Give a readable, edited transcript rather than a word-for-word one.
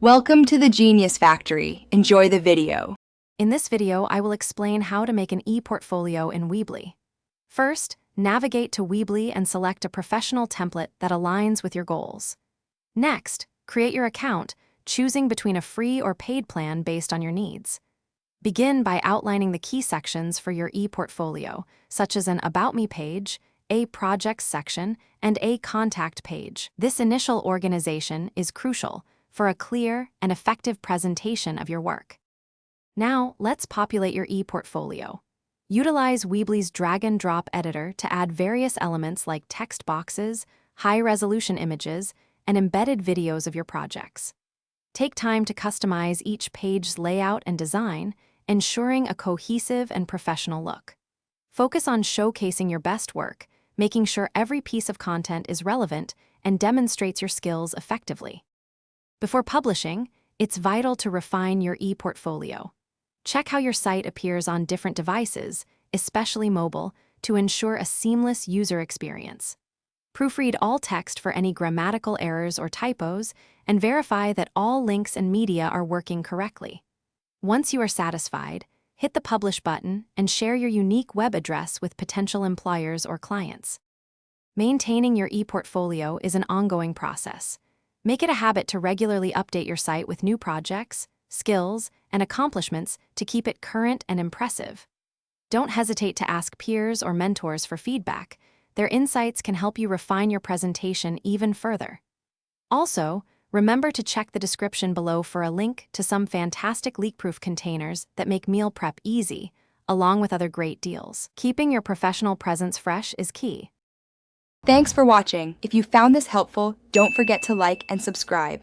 Welcome to the Genius Factory. Enjoy the video. In this video, I will explain how to make an e-portfolio in Weebly. First, navigate to Weebly and select a professional template that aligns with your goals. Next, create your account, choosing between a free or paid plan based on your needs. Begin by outlining the key sections for your e-portfolio, such as an About Me page, a Projects section, and a Contact page. This initial organization is crucial for a clear and effective presentation of your work. Now, let's populate your e-portfolio. Utilize Weebly's drag-and-drop editor to add various elements like text boxes, high-resolution images, and embedded videos of your projects. Take time to customize each page's layout and design, ensuring a cohesive and professional look. Focus on showcasing your best work, making sure every piece of content is relevant and demonstrates your skills effectively. Before publishing, it's vital to refine your e-portfolio. Check how your site appears on different devices, especially mobile, to ensure a seamless user experience. Proofread all text for any grammatical errors or typos, and verify that all links and media are working correctly. Once you are satisfied, hit the Publish button and share your unique web address with potential employers or clients. Maintaining your e-portfolio is an ongoing process. Make it a habit to regularly update your site with new projects, skills, and accomplishments to keep it current and impressive. Don't hesitate to ask peers or mentors for feedback. Their insights can help you refine your presentation even further. Also, remember to check the description below for a link to some fantastic leak-proof containers that make meal prep easy, along with other great deals. Keeping your professional presence fresh is key. Thanks for watching. If you found this helpful, don't forget to like and subscribe.